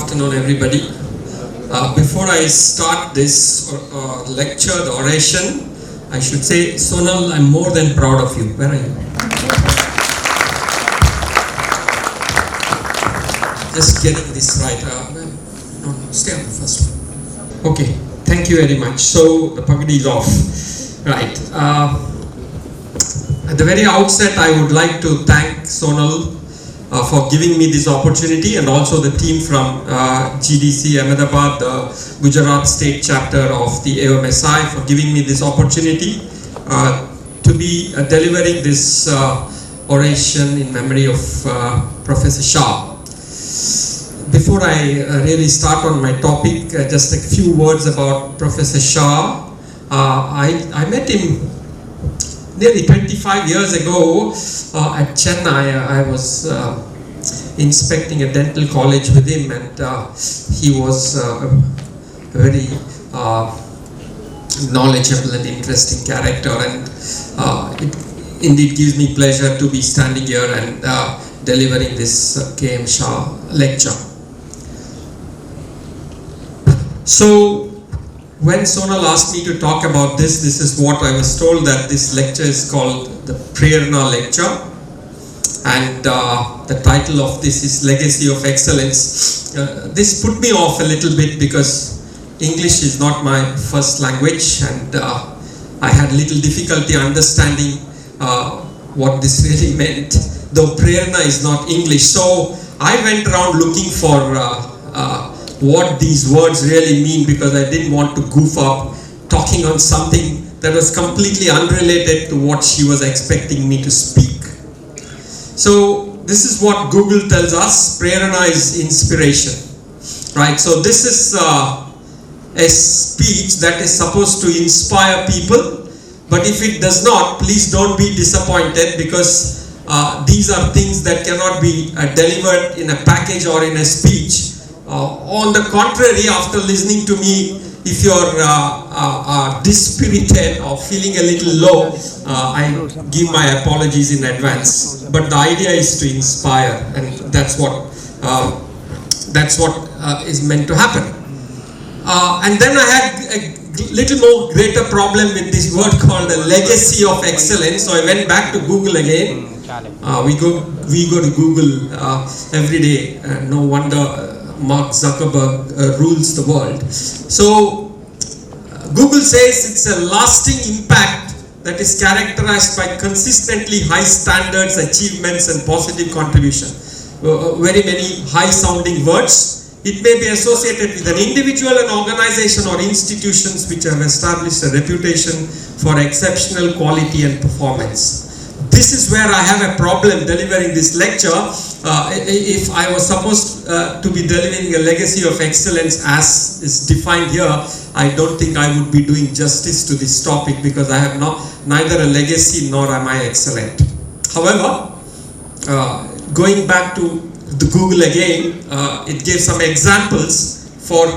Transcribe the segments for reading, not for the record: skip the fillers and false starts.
afternoon, everybody. Before I start this lecture, the oration, I should say, Sonal, I'm more than proud of you. Where are you? Just getting this right. No, stay on the first one. Okay, thank you very much. So, the pagadi is off. Right. At the very outset, I would like to thank Sonal for giving me this opportunity, and also the team from GDC Ahmedabad, the Gujarat State Chapter of the AOMSI, for giving me this opportunity to be delivering this oration in memory of Professor Shah. Before I really start on my topic, just a few words about Professor Shah. I met him nearly 25 years ago at Chennai. I was inspecting a dental college with him, and he was a very knowledgeable and interesting character, and it indeed gives me pleasure to be standing here and delivering this KM Shah lecture. So, when Sonal asked me to talk about this is what I was told, that this lecture is called the Prerna Lecture, and the title of this is Legacy of Excellence. This put me off a little bit because English is not my first language, and I had little difficulty understanding what this really meant, though Prerna is not English. So I went around looking for what these words really mean, because I didn't want to goof up talking on something that was completely unrelated to what she was expecting me to speak. So this is what Google tells us: Prerna is inspiration, right? So this is a speech that is supposed to inspire people, but if it does not, please don't be disappointed, because these are things that cannot be delivered in a package or in a speech. On the contrary, after listening to me, if you're dispirited or feeling a little low, I give my apologies in advance. But the idea is to inspire, and that's what is meant to happen. And then I had a little more greater problem with this word called the legacy of excellence. So I went back to Google again. We go to Google every day. No wonder Mark Zuckerberg rules the world. So Google says it's a lasting impact that is characterized by consistently high standards, achievements, and positive contribution. Very many high sounding words. It may be associated with an individual, an organization, or institutions which have established a reputation for exceptional quality and performance. This is where I have a problem delivering this lecture. If I was supposed to be delivering a legacy of excellence as is defined here, I don't think I would be doing justice to this topic, because I have neither a legacy nor am I excellent. However, going back to the Google again, it gave some examples for,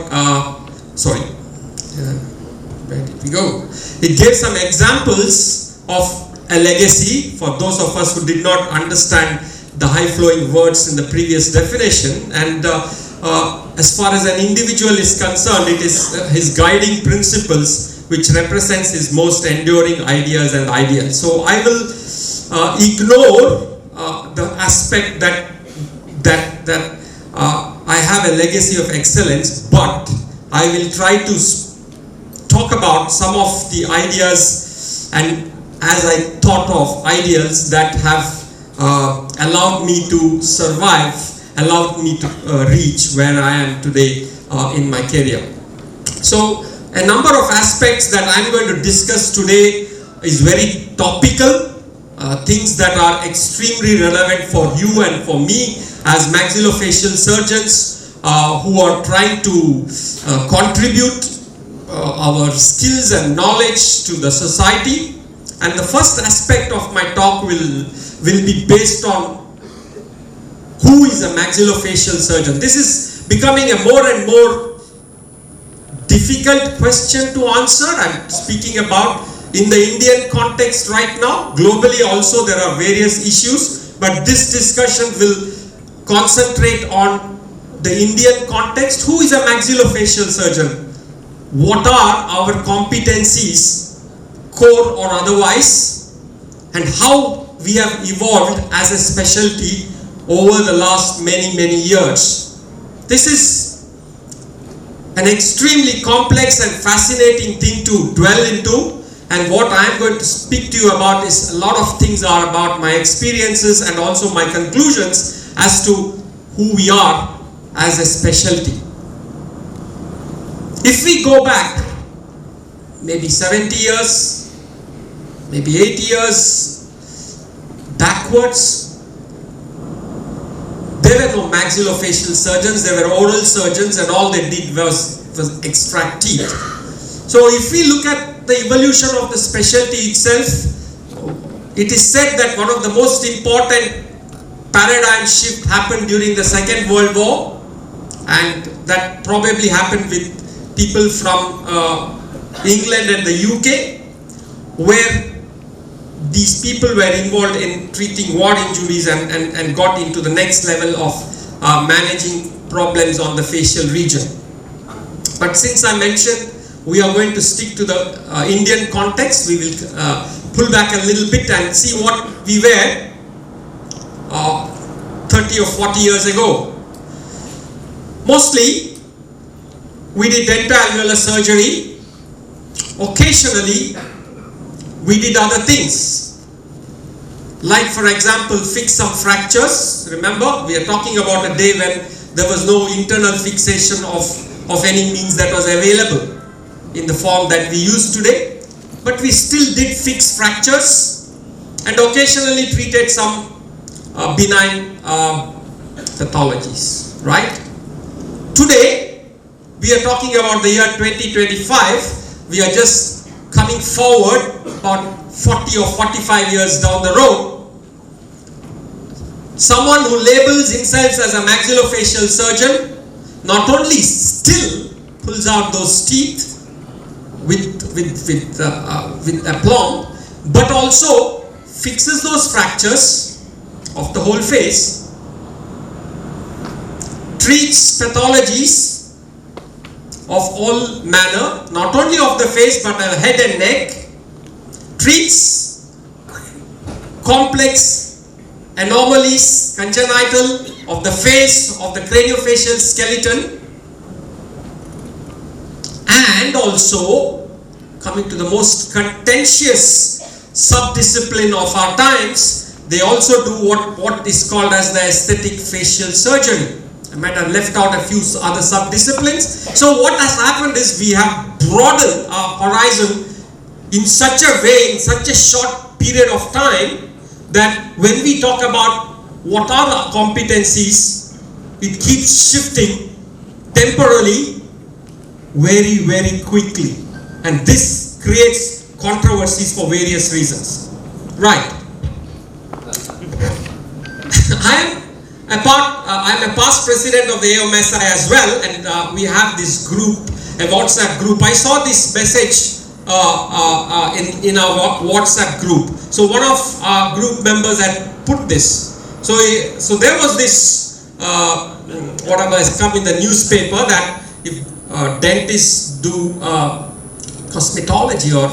where did we go? It gave some examples of a legacy for those of us who did not understand the high-flowing words in the previous definition. And as far as an individual is concerned, it is his guiding principles which represents his most enduring ideas and ideals. So I will ignore the aspect that I have a legacy of excellence, but I will try to talk about some of the ideas, and as I thought of ideals that have allowed me to survive, allowed me to reach where I am today in my career. So a number of aspects that I'm going to discuss today is very topical, things that are extremely relevant for you and for me as maxillofacial surgeons who are trying to contribute our skills and knowledge to the society. And the first aspect of my talk will be based on who is a maxillofacial surgeon. This is becoming a more and more difficult question to answer. I'm speaking about in the Indian context right now. Globally also there are various issues, but this discussion will concentrate on the Indian context, who is a maxillofacial surgeon? What are our competencies, core or otherwise, and how we have evolved as a specialty over the last many years. This is an extremely complex and fascinating thing to dwell into, and what I am going to speak to you about is a lot of things are about my experiences and also my conclusions as to who we are as a specialty. If we go back maybe 70 years, maybe 80 years backwards, there were no maxillofacial surgeons, there were oral surgeons, and all they did was extract teeth. So if we look at the evolution of the specialty itself, it is said that one of the most important paradigm shift happened during the Second World War, and that probably happened with people from England and the UK, where these people were involved in treating war injuries and got into the next level of managing problems on the facial region. But since I mentioned we are going to stick to the Indian context, we will pull back a little bit and see what we were 30 or 40 years ago. Mostly we did dental-alveolar surgery. Occasionally we did other things, like for example fix some fractures. Remember, we are talking about a day when there was no internal fixation of any means that was available in the form that we use today, but we still did fix fractures and occasionally treated some benign pathologies, right? Today we are talking about the year 2025. We are just coming forward about 40 or 45 years down the road. Someone who labels himself as a maxillofacial surgeon not only still pulls out those teeth with aplomb, but also fixes those fractures of the whole face, treats pathologies of all manner, not only of the face but head and neck, treats complex anomalies, congenital of the face, of the craniofacial skeleton, and also, coming to the most contentious subdiscipline of our times, they also do what is called as the aesthetic facial surgery. I might have left out a few other subdisciplines. So what has happened is we have broadened our horizon in such a way, in such a short period of time, that when we talk about what are the competencies, it keeps shifting temporally very quickly, and this creates controversies for various reasons. Right. I'm a past president of the AOMSI as well, and we have this group, a WhatsApp group. I saw this message in our WhatsApp group. So one of our group members had put this. So there was this whatever has come in the newspaper, that if dentists do cosmetology or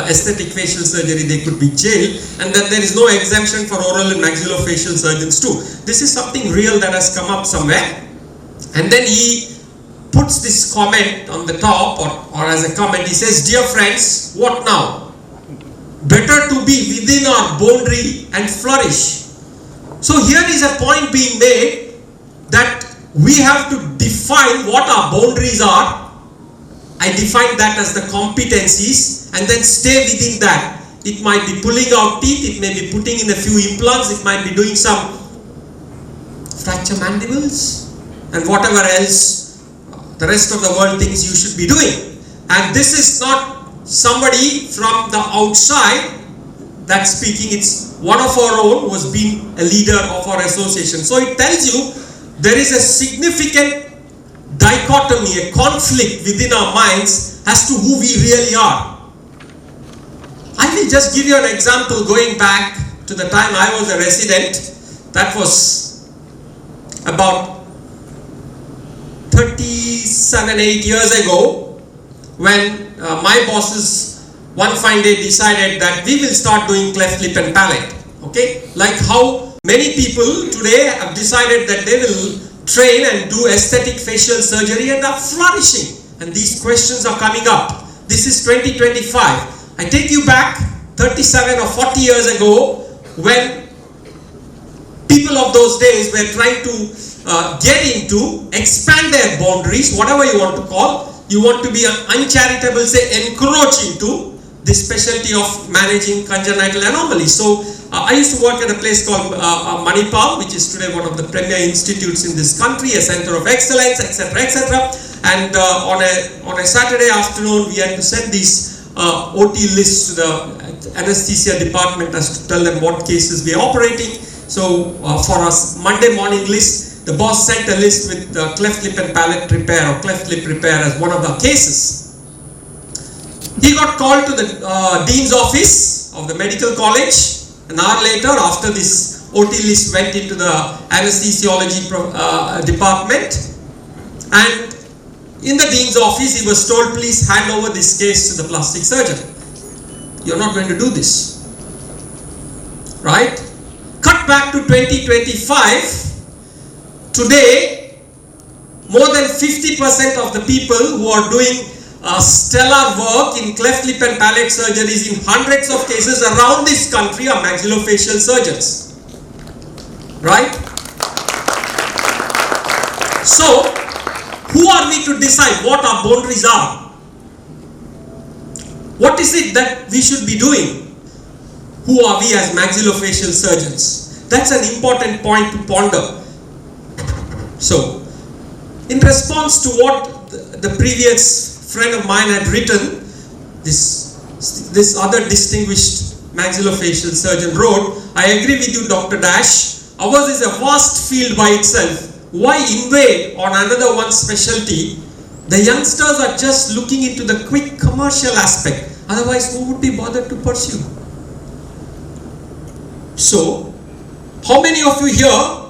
aesthetic facial surgery, they could be jailed, and that there is no exemption for oral and maxillofacial surgeons too. This is something real that has come up somewhere. And then he puts this comment on the top, or as a comment, he says, "Dear friends, what now? Better to be within our boundary and flourish." So here is a point being made that we have to define what our boundaries are. I define that as the competencies, and then stay within that. It might be pulling out teeth, it may be putting in a few implants, it might be doing some fracture mandibles, and whatever else the rest of the world thinks you should be doing. And this is not somebody from the outside that's speaking, it's one of our own who has been a leader of our association. So it tells you there is a significant dichotomy, a conflict within our minds as to who we really are. I will just give you an example going back to the time I was a resident. That was about 37-8 years ago, when my bosses one fine day decided that we will start doing cleft lip and palate. Okay, like how many people today have decided that they will train and do aesthetic facial surgery and are flourishing. And these questions are coming up. This is 2025. I take you back 37 or 40 years ago, when people of those days were trying to expand their boundaries, whatever you want to call. You want to be uncharitable, say encroach into the specialty of managing congenital anomalies. So I used to work at a place called Manipal, which is today one of the premier institutes in this country, a center of excellence, etc., etc. And on a Saturday afternoon, we had to send these OT lists to the anesthesia department as to tell them what cases we are operating. So for us Monday morning list, the boss sent a list with cleft lip and palate repair or cleft lip repair as one of the cases. He got called to the dean's office of the medical college. An hour later, after this OT list went into the anesthesiology department, and in the dean's office he was told, please hand over this case to the plastic surgeon. You're not going to do this. Right? Cut back to 2025. Today, more than 50% of the people who are doing stellar work in cleft lip and palate surgeries in hundreds of cases around this country are maxillofacial surgeons. Right? So, who are we to decide what our boundaries are? What is it that we should be doing? Who are we as maxillofacial surgeons? That's an important point to ponder. So, in response to what the previous friend of mine had written, this other distinguished maxillofacial surgeon wrote, I agree with you, Dr. Dash. Ours is a vast field by itself. Why invade on another one's specialty? The youngsters are just looking into the quick commercial aspect. Otherwise, who would be bothered to pursue? So, how many of you here,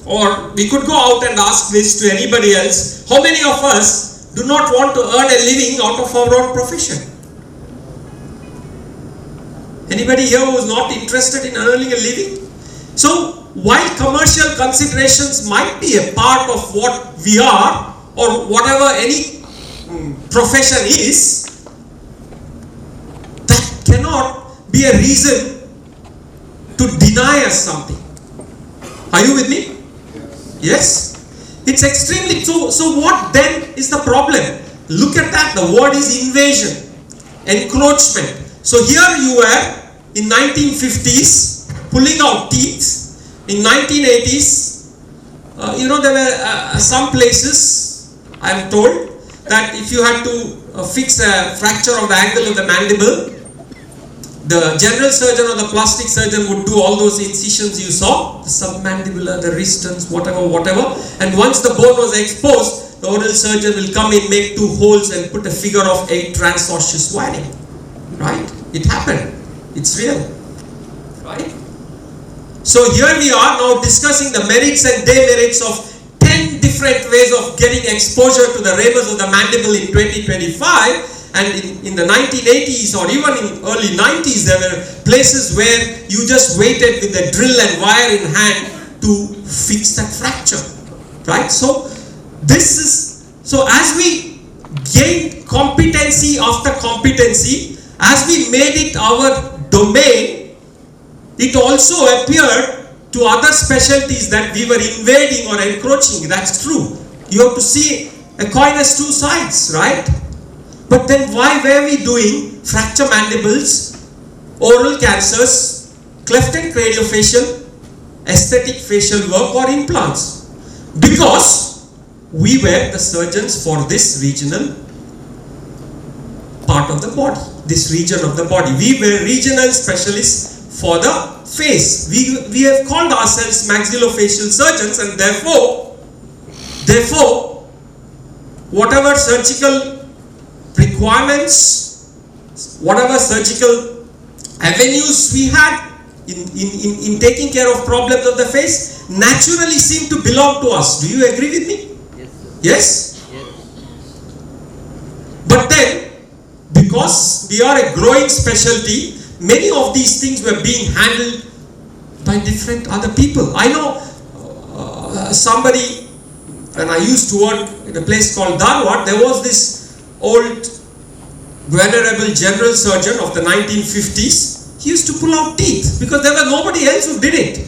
or we could go out and ask this to anybody else, how many of us do not want to earn a living out of our own profession? Anybody here who is not interested in earning a living? So, while commercial considerations might be a part of what we are, or whatever any profession is, that cannot be a reason to deny us something. Are you with me? Yes? It's extremely, so what then is the problem? Look at that, the word is invasion, encroachment. So here you were in 1950s pulling out teeth. In 1980s, there were some places, I am told, that if you had to fix a fracture of the angle of the mandible, the general surgeon or the plastic surgeon would do all those incisions you saw, the submandibular, the wristons, whatever, and once the bone was exposed, the oral surgeon will come in, make 2 holes and put a figure of 8 transosseous wiring. Right? It happened. It's real. Right? So here we are now discussing the merits and demerits of 10 different ways of getting exposure to the ramus of the mandible in 2025. And in the 1980s or even in early 90s, there were places where you just waited with a drill and wire in hand to fix that fracture. Right? So as we gained competency after competency, as we made it our domain, it also appeared to other specialties that we were invading or encroaching. That's true. You have to see a coin has 2 sides, right? But then why were we doing fracture mandibles, oral cancers, cleft and craniofacial, aesthetic facial work or implants? Because we were the surgeons for this regional part of the body, this region of the body. We were regional specialists for the face. We have called ourselves maxillofacial surgeons, and therefore whatever surgical requirements, whatever surgical avenues we had in taking care of problems of the face naturally seem to belong to us. Do you agree with me? Yes? But then, because we are a growing specialty, many of these things were being handled by different other people. I know somebody, when I used to work in a place called Dharwad, there was this old venerable general surgeon of the 1950s. He used to pull out teeth because there was nobody else who did it.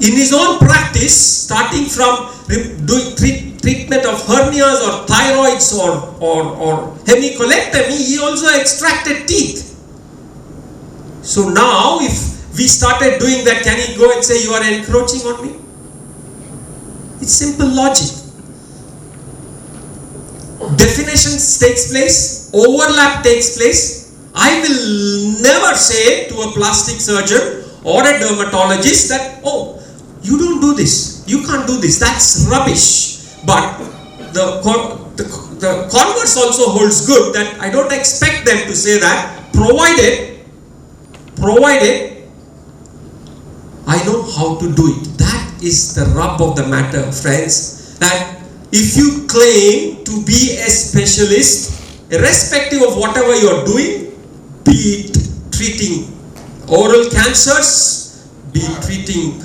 In his own practice, starting from doing treatment of hernias or thyroids or hemicolectomy, he also extracted teeth. So now, if we started doing that, can he go and say, you are encroaching on me? It's simple logic. Definitions takes place, overlap takes place. I will never say to a plastic surgeon or a dermatologist that, oh, you don't do this, you can't do this, that's rubbish. But the converse also holds good, that I don't expect them to say that, provided I know how to do it. That is the rub of the matter, friends. That if you claim to be a specialist, irrespective of whatever you are doing, be it treating oral cancers, be it treating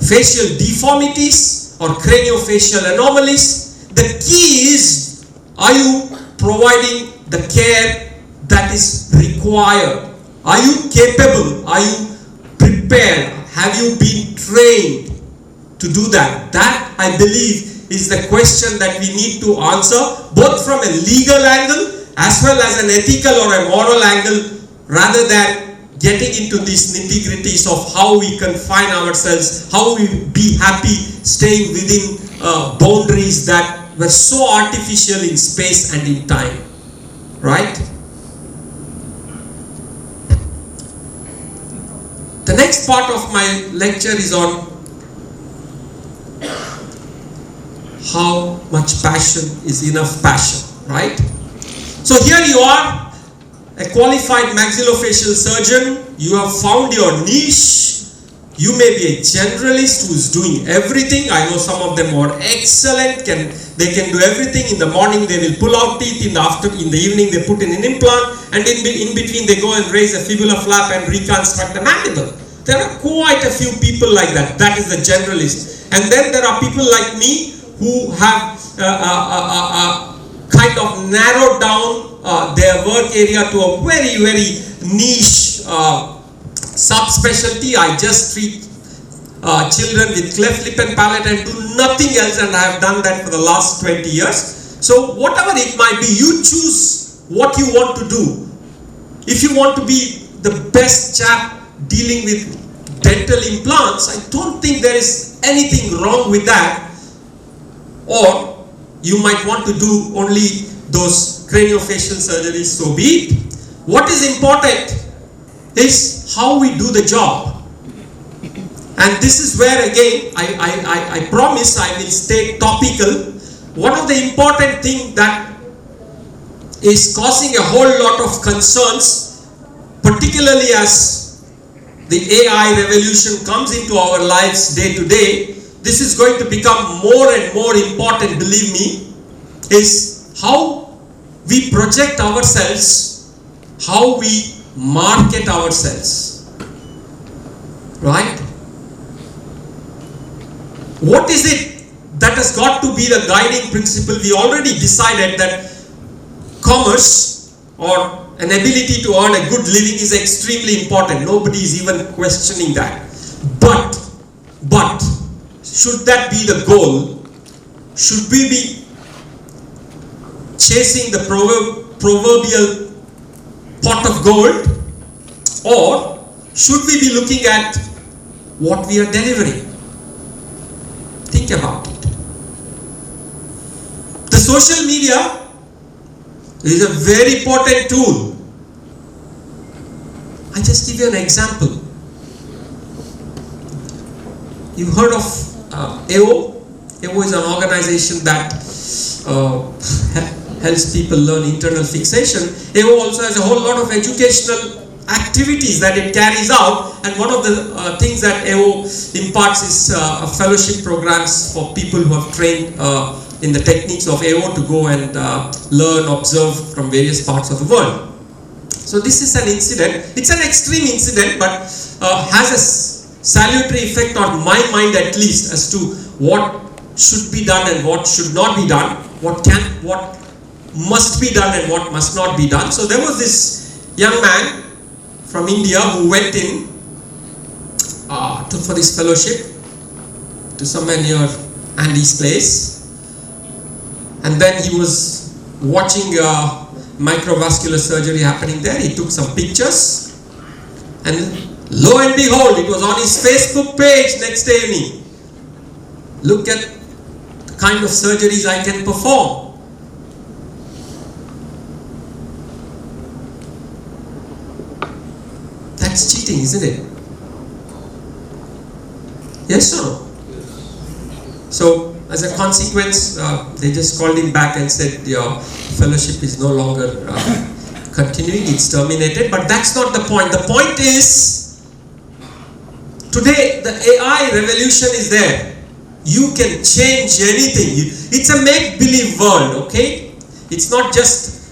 facial deformities or craniofacial anomalies, the key is, are you providing the care that is required? Are you capable? Are you prepared? Have you been trained to do that? That, I believe, is the question that we need to answer, both from a legal angle as well as an ethical or a moral angle, rather than getting into these nitty-gritties of how we confine ourselves, how we be happy staying within boundaries that were so artificial in space and in time. Right? The next part of my lecture is on how much passion is enough passion, right? So here you are, a qualified maxillofacial surgeon. You have found your niche. You may be a generalist who is doing everything. I know some of them are excellent. They can do everything. In the morning they will pull out teeth. In the evening they put in an implant, and in between they go and raise a fibula flap and reconstruct the mandible. There are quite a few people like that. That is the generalist. And then there are people like me who have kind of narrowed down their work area to a very, very niche subspecialty. I just treat children with cleft lip and palate and do nothing else, and I have done that for the last 20 years. So whatever it might be, you choose what you want to do. If you want to be the best chap dealing with dental implants, I don't think there is anything wrong with that. Or you might want to do only those craniofacial surgeries, so be it. What is important is how we do the job. And this is where again, I promise I will stay topical. One of the important things that is causing a whole lot of concerns, particularly as the AI revolution comes into our lives day to day, this is going to become more and more important, believe me, is how we project ourselves, how we market ourselves. Right? What is it that has got to be the guiding principle? We already decided that commerce or an ability to earn a good living is extremely important. Nobody is even questioning that. But should that be the goal? Should we be chasing the proverbial pot of gold, or should we be looking at what we are delivering? Think about it. The social media is a very important tool. I just give you an example. You heard of AO? AO is an organization that helps people learn internal fixation. AO also has a whole lot of educational activities that it carries out, and one of the things that AO imparts is a fellowship programs for people who have trained in the techniques of AO to go and learn, observe from various parts of the world. So this is an incident. It's an extreme incident, but has a salutary effect on my mind at least as to what should be done and what should not be done, what must be done and what must not be done. So there was this young man from India who went in for this fellowship to somewhere near Andy's place, and then he was watching microvascular surgery happening there. He took some pictures, and lo and behold, it was on his Facebook page next day evening. Look at the kind of surgeries I can perform. That's cheating, isn't it? Yes or no? So, as a consequence, they just called him back and said, your fellowship is no longer continuing, it's terminated. But that's not the point. The point is, today the AI revolution is there. You can change anything. It's a make-believe world, okay? It's not just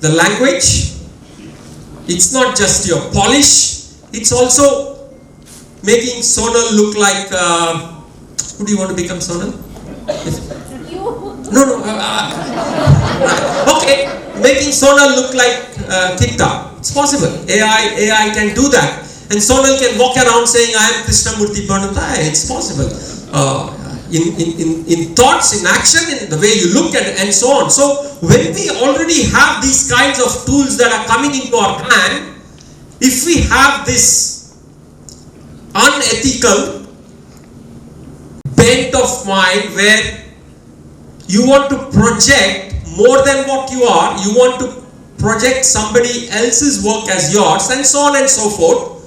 the language. It's not just your polish. It's also making Sonal look like, who do you want to become, Sonal? No. Okay, making Sonal look like Kikta. It's possible. AI can do that. And Sonal can walk around saying, I am krishnamurthy Pranata. It's possible. In thoughts, in action, in the way you look at it, and so on. So when we already have these kinds of tools that are coming into our hand, if we have this unethical bent of mind where you want to project more than what you are, you want to project somebody else's work as yours, and so on and so forth,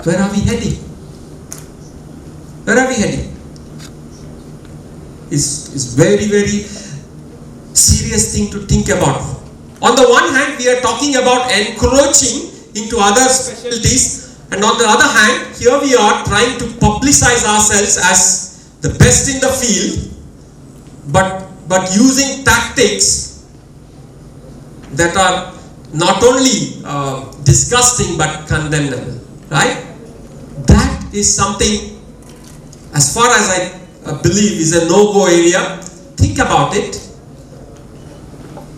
where are we heading? Where are we heading? Is very, very serious thing to think about. On the one hand, we are talking about encroaching into other specialties, and on the other hand, here we are trying to publicize ourselves as the best in the field, but using tactics that are not only disgusting but condemnable, right? That is something, as far as I believe, is a no-go area. Think about it.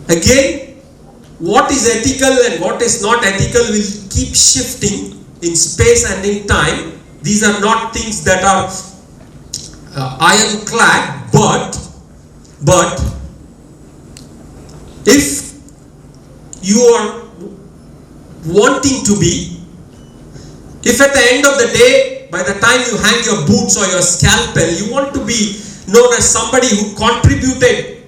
Again, what is ethical and what is not ethical will keep shifting in space and in time. These are not things that are ironclad, but if you are wanting to be, if at the end of the day, by the time you hang your boots or your scalpel, you want to be known as somebody who contributed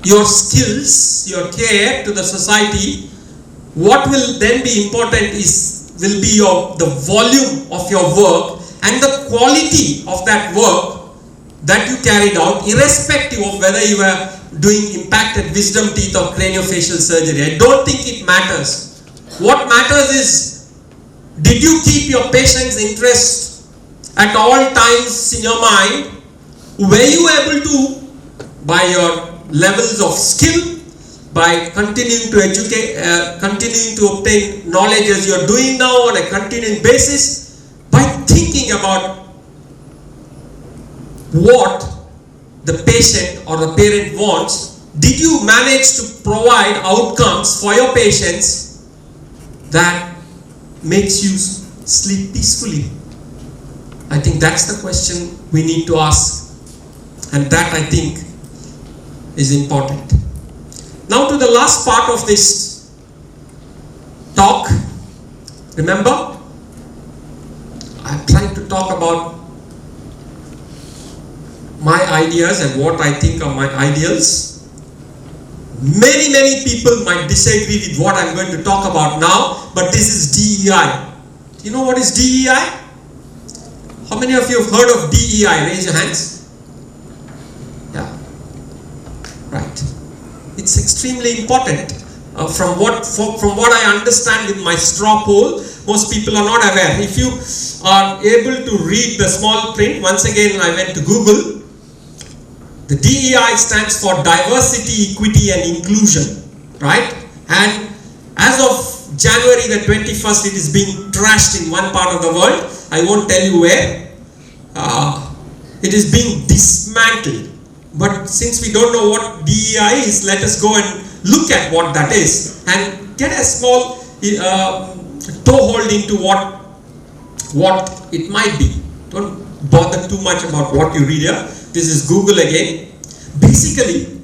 your skills, your care to the society, what will then be important will be the volume of your work and the quality of that work that you carried out, irrespective of whether you were doing impacted wisdom teeth or craniofacial surgery. I don't think it matters. What matters is, did you keep your patient's interest at all times in your mind? Were you able to, by your levels of skill, by continuing to educate, continuing to obtain knowledge as you are doing now on a continuing basis, by thinking about what the patient or the parent wants, did you manage to provide outcomes for your patients that makes you sleep peacefully? I think that's the question we need to ask, and that I think is important. Now to the last part of this talk. Remember, I'm trying to talk about my ideas and what I think are my ideals. Many people might disagree with what I'm going to talk about now, but this is DEI. Do you know what is DEI? How many of you have heard of DEI? Raise your hands. Yeah. Right. It's extremely important. from what I understand with my straw poll, most people are not aware. If you are able to read the small print, once again I went to Google. The DEI stands for diversity, equity and inclusion, right? And as of January the 21st, it is being trashed in one part of the world. I won't tell you where. It is being dismantled. But since we don't know what DEI is, let us go and look at what that is and get a small toehold into what it might be. Don't bother too much about what you read here. This is Google again. Basically,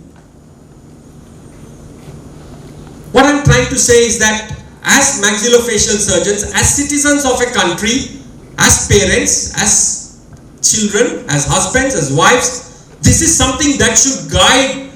what I'm trying to say is that as maxillofacial surgeons, as citizens of a country, as parents, as children, as husbands, as wives, this is something that should guide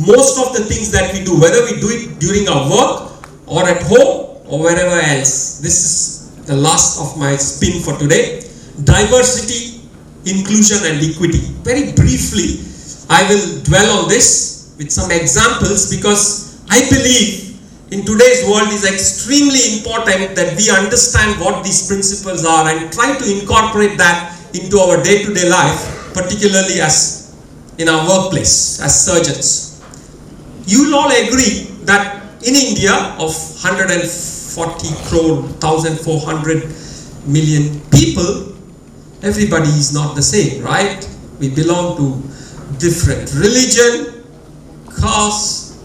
most of the things that we do, whether we do it during our work or at home or wherever else. This is the last of my spin for today. Diversity, inclusion and equity. Very briefly, I will dwell on this with some examples because I believe in today's world is extremely important that we understand what these principles are and try to incorporate that into our day-to-day life, particularly as in our workplace as surgeons. You will all agree that in India of 140 crore, 1,400 million people, everybody is not the same, right? We belong to different religion, caste,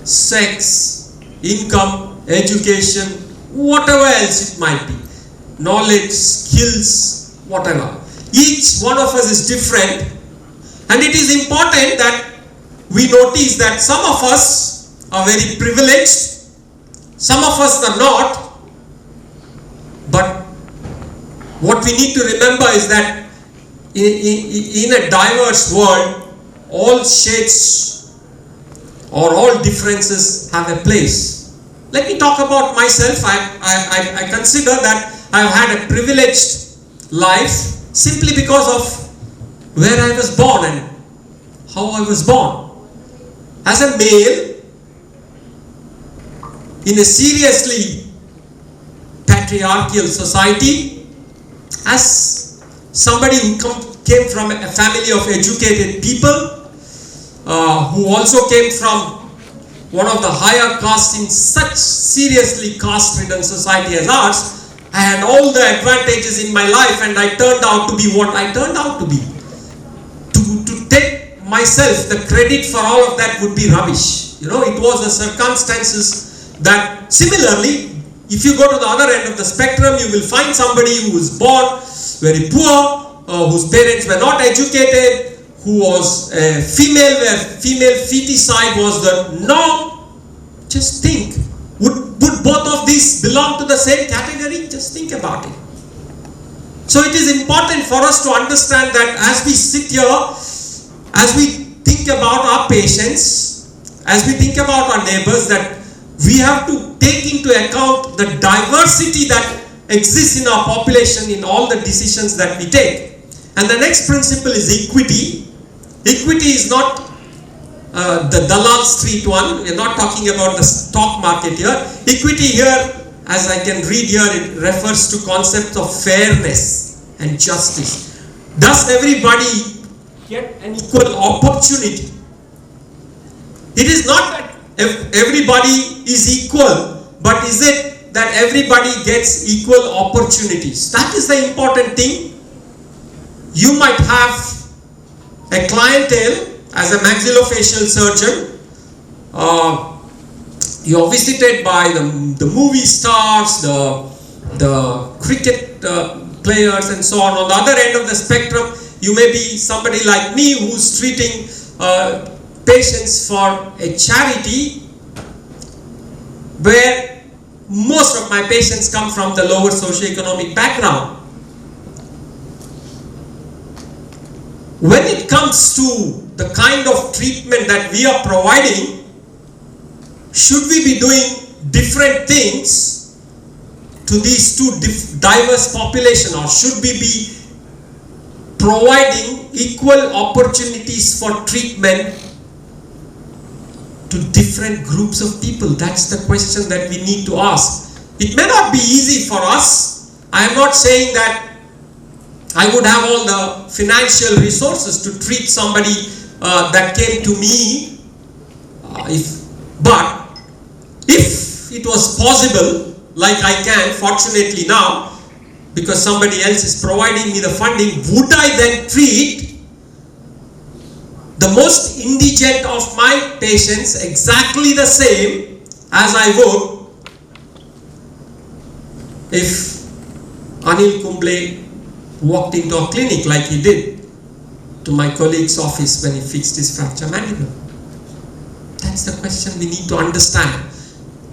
sex, income, education, whatever else it might be, knowledge, skills, whatever. Each one of us is different, and it is important that we notice that some of us are very privileged, some of us are not, but what we need to remember is that in a diverse world, all shades or all differences have a place. Let me talk about myself. I consider that I've had a privileged life simply because of where I was born and how I was born. As a male, in a seriously patriarchal society, as somebody who came from a family of educated people, who also came from one of the higher castes in such seriously caste-ridden society as ours, I had all the advantages in my life and I turned out to be what I turned out to be. To take myself the credit for all of that would be rubbish. You know, it was the circumstances that similarly, if you go to the other end of the spectrum, you will find somebody who was born very poor, whose parents were not educated, who was a female, where female feticide was the norm. Just think, would both of these belong to the same category? Just think about it. So it is important for us to understand that as we sit here, as we think about our patients, as we think about our neighbors, that we have to take into account the diversity that exists in our population in all the decisions that we take. And the next principle is equity. Equity is not the Dalal Street one. We're not talking about the stock market here. Equity here, as I can read here, it refers to concepts of fairness and justice. Does everybody get an equal opportunity? It is not that everybody is equal, but is it that everybody gets equal opportunities? That is the important thing. You might have a clientele as a maxillofacial surgeon. You're visited by the movie stars, the cricket players and so on. On the other end of the spectrum, you may be somebody like me who's treating patients for a charity where most of my patients come from the lower socioeconomic background. When it comes to the kind of treatment that we are providing, should we be doing different things to these two diverse populations, or should we be providing equal opportunities for treatment to different groups of people? That's the question that we need to ask. It may not be easy for us. I am not saying that I would have all the financial resources to treat somebody that came to me. But if it was possible, like I can, fortunately now, because somebody else is providing me the funding, would I then treat the most indigent of my patients exactly the same as I would if Anil Kumble walked into a clinic like he did to my colleague's office when he fixed his fracture mandible? That's the question we need to understand.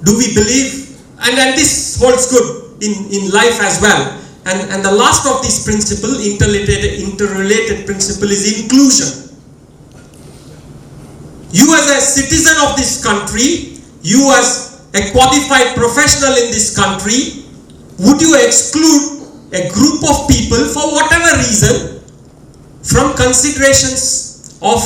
Do we believe, and this holds good in life as well. And the last of this principle, interrelated principle, is inclusion. You as a citizen of this country, you as a qualified professional in this country, would you exclude a group of people for whatever reason from considerations of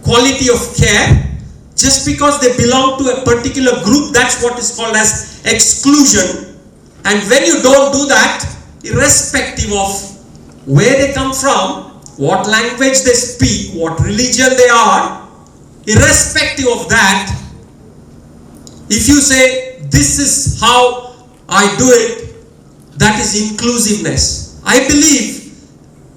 quality of care just because they belong to a particular group? That's what is called as exclusion. And when you don't do that, irrespective of where they come from, what language they speak, what religion they are, irrespective of that, if you say this is how I do it, that is inclusiveness. I believe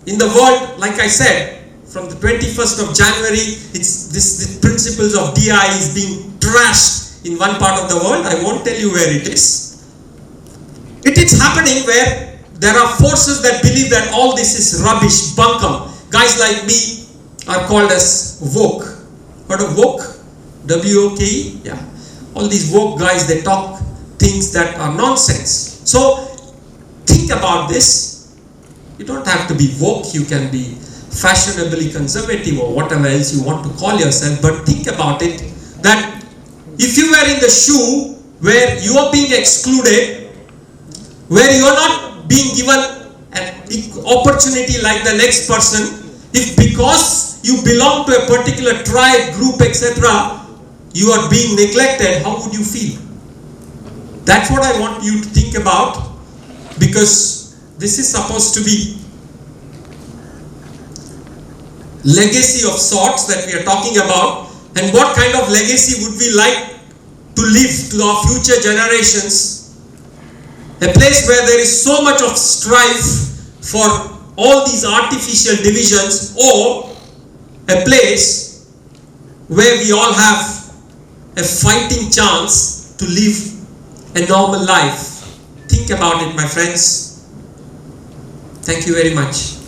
in the world, like I said, from the 21st of January, the principles of DI is being trashed in one part of the world. I won't tell you where it is. It is happening where there are forces that believe that all this is rubbish, bunkum. Guys like me are called as woke. Heard of woke? W-O-K-E? Yeah. All these woke guys, they talk things that are nonsense. So think about this. You don't have to be woke. You can be fashionably conservative or whatever else you want to call yourself. But think about it, that if you were in the shoe where you are being excluded, where you are not being given an opportunity like the next person, if because you belong to a particular tribe, group, etc., you are being neglected, how would you feel? That's what I want you to think about, because this is supposed to be legacy of sorts that we are talking about. And what kind of legacy would we like to leave to our future generations? A place where there is so much of strife for all these artificial divisions, or a place where we all have a fighting chance to live a normal life. Think about it, my friends. Thank you very much.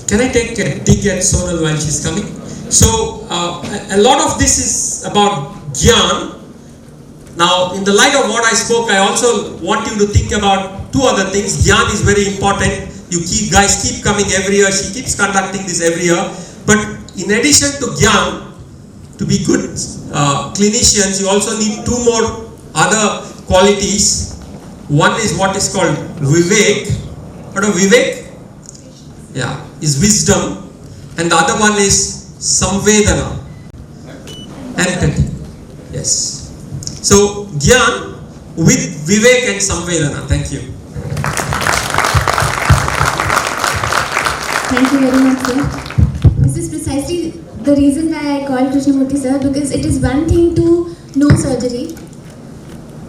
Can I take a dig at Sonal while she's coming? So, a lot of this is about GYAN. Now, in the light of what I spoke, I also want you to think about two other things. GYAN is very important. Guys keep coming every year. She keeps conducting this every year. But in addition to GYAN, to be good clinicians, you also need two more other qualities. One is what is called Vivek. What is Vivek? Yeah, is wisdom, and the other one is Samvedana, empathy. Yes. So GYAN with Vivek and Samvedana. Thank you. Thank you very much, sir. This is precisely the reason why I called Krishnamurthy sir, because it is one thing to know surgery.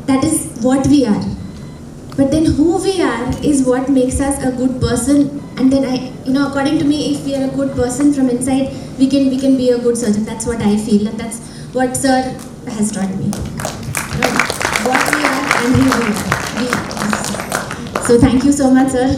That is what we are. But then who we are is what makes us a good person. And then according to me, if we are a good person from inside, we can be a good surgeon. That's what I feel, and that's what sir has taught me. What we are and who we are. So thank you so much, sir.